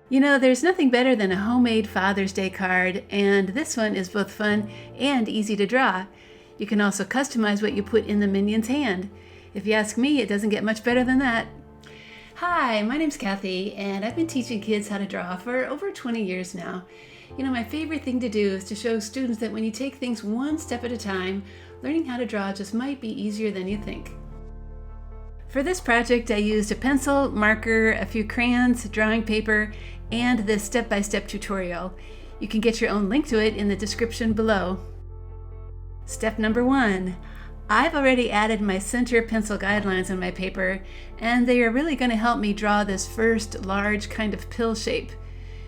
You know, there's nothing better than a homemade Father's Day card, and this one is both fun and easy to draw. You can also customize what you put in the Minion's hand. If you ask me, it doesn't get much better than that. Hi, my name's Kathy, and I've been teaching kids how to draw for over 20 years now. You know, my favorite thing to do is to show students that when you take things one step at a time, learning how to draw just might be easier than you think. For this project, I used a pencil, marker, a few crayons, drawing paper, and this step-by-step tutorial. You can get your own link to it in the description below. Step number 1. I've already added my center pencil guidelines on my paper, and they are really going to help me draw this first large kind of pill shape.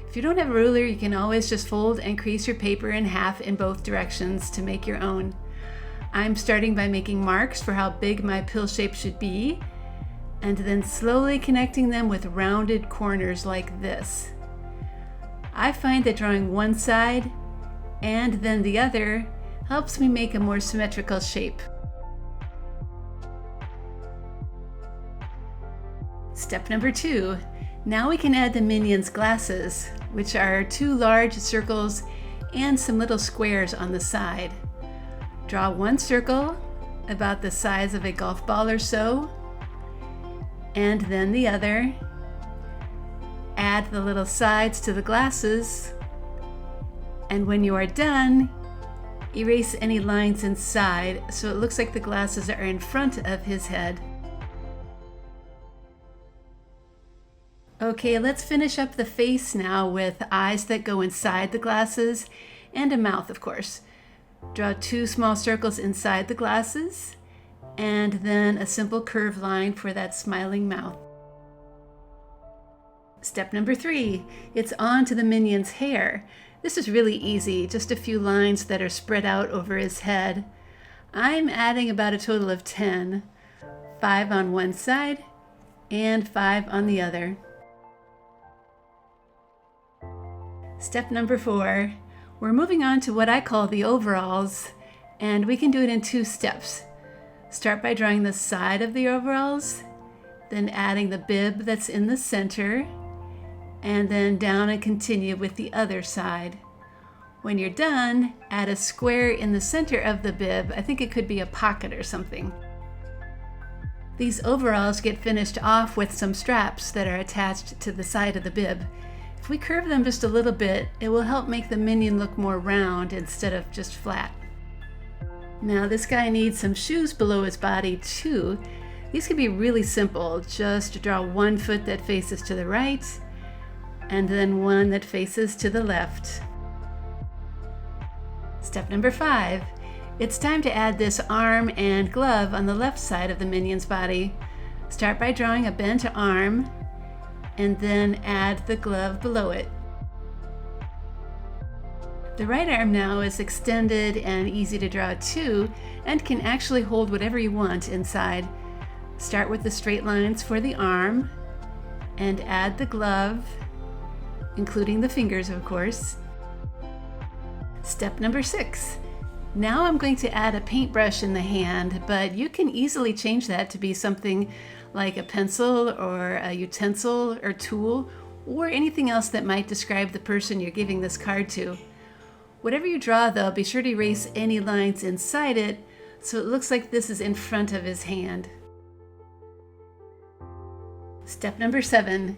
If you don't have a ruler, you can always just fold and crease your paper in half in both directions to make your own. I'm starting by making marks for how big my pill shape should be, and then slowly connecting them with rounded corners like this. I find that drawing one side and then the other helps me make a more symmetrical shape. Step number 2. Now we can add the Minion's glasses, which are 2 large circles and some little squares on the side. Draw one circle about the size of a golf ball or so, and then the other. Add the little sides to the glasses, and when you are done, erase any lines inside so it looks like the glasses are in front of his head. Okay, let's finish up the face now with eyes that go inside the glasses and a mouth, of course. Draw 2 small circles inside the glasses, and then a simple curved line for that smiling mouth. Step number 3, it's on to the Minion's hair. This is really easy, just a few lines that are spread out over his head. I'm adding about a total of 10, 5 on one side and 5 on the other. Step number 4, we're moving on to what I call the overalls, and we can do it in 2 steps. Start by drawing the side of the overalls, then adding the bib that's in the center, and then down and continue with the other side. When you're done, add a square in the center of the bib. I think it could be a pocket or something. These overalls get finished off with some straps that are attached to the side of the bib. If we curve them just a little bit, it will help make the Minion look more round instead of just flat. Now this guy needs some shoes below his body too. These can be really simple. Just draw one foot that faces to the right and then one that faces to the left. Step number 5. It's time to add this arm and glove on the left side of the Minion's body. Start by drawing a bent arm and then add the glove below it. The right arm now is extended and easy to draw too, and can actually hold whatever you want inside. Start with the straight lines for the arm and add the glove, including the fingers, of course. Step number 6. Now I'm going to add a paintbrush in the hand, but you can easily change that to be something like a pencil or a utensil or tool, or anything else that might describe the person you're giving this card to. Whatever you draw though, be sure to erase any lines inside it so it looks like this is in front of his hand. Step number 7.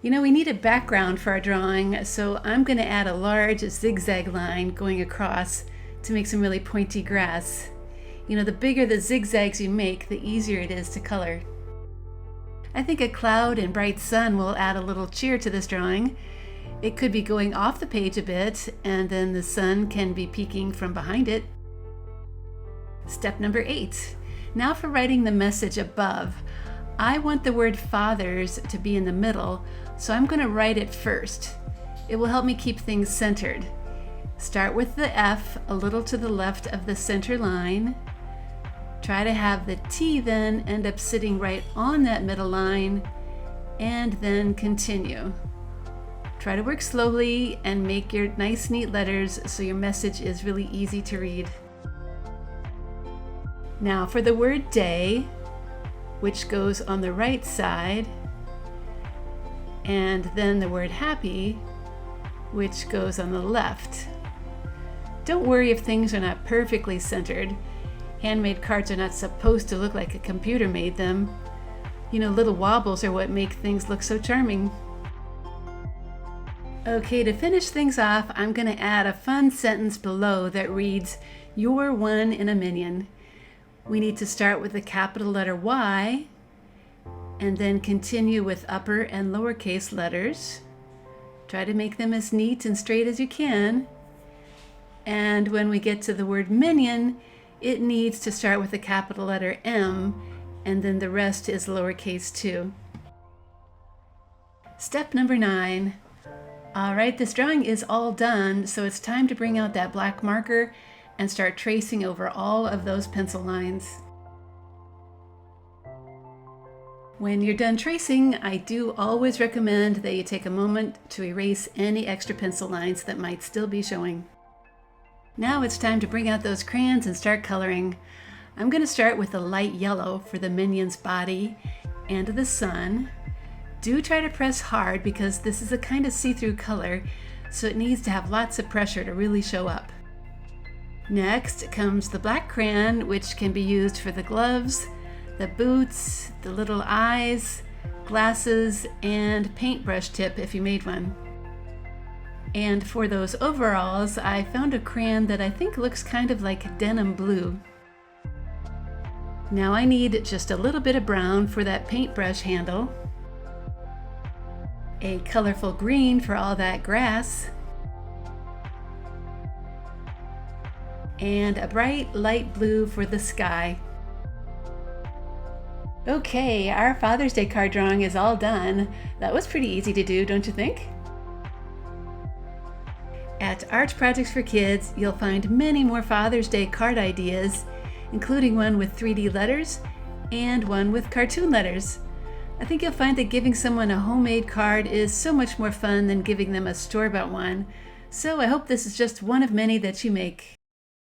You know, we need a background for our drawing, so I'm going to add a large zigzag line going across to make some really pointy grass. You know, the bigger the zigzags you make, the easier it is to color. I think a cloud and bright sun will add a little cheer to this drawing. It could be going off the page a bit, and then the sun can be peeking from behind it. Step number 8. Now for writing the message above. I want the word fathers to be in the middle, so I'm going to write it first. It will help me keep things centered. Start with the F a little to the left of the center line. Try to have the T then end up sitting right on that middle line, and then continue. Try to work slowly and make your nice neat letters so your message is really easy to read. Now for the word day, which goes on the right side, and then the word happy, which goes on the left. Don't worry if things are not perfectly centered. Handmade cards are not supposed to look like a computer made them. You know, little wobbles are what make things look so charming. Okay, to finish things off, I'm going to add a fun sentence below that reads, "You're one in a minion." We need to start with the capital letter Y, and then continue with upper and lowercase letters. Try to make them as neat and straight as you can. And when we get to the word minion, it needs to start with the capital letter M, and then the rest is lowercase too. Step number 9. All right, this drawing is all done, so it's time to bring out that black marker and start tracing over all of those pencil lines. When you're done tracing, I do always recommend that you take a moment to erase any extra pencil lines that might still be showing. Now it's time to bring out those crayons and start coloring. I'm going to start with the light yellow for the minion's body and the sun. Do try to press hard because this is a kind of see-through color, so it needs to have lots of pressure to really show up. Next comes the black crayon, which can be used for the gloves, the boots, the little eyes, glasses, and paintbrush tip if you made one. And for those overalls, I found a crayon that I think looks kind of like denim blue. Now I need just a little bit of brown for that paintbrush handle, a colorful green for all that grass, and a bright light blue for the sky. Okay, our Father's Day card drawing is all done. That was pretty easy to do, don't you think? At Art Projects for Kids, you'll find many more Father's Day card ideas, including one with 3D letters and one with cartoon letters. I think you'll find that giving someone a homemade card is so much more fun than giving them a store-bought one, so I hope this is just one of many that you make.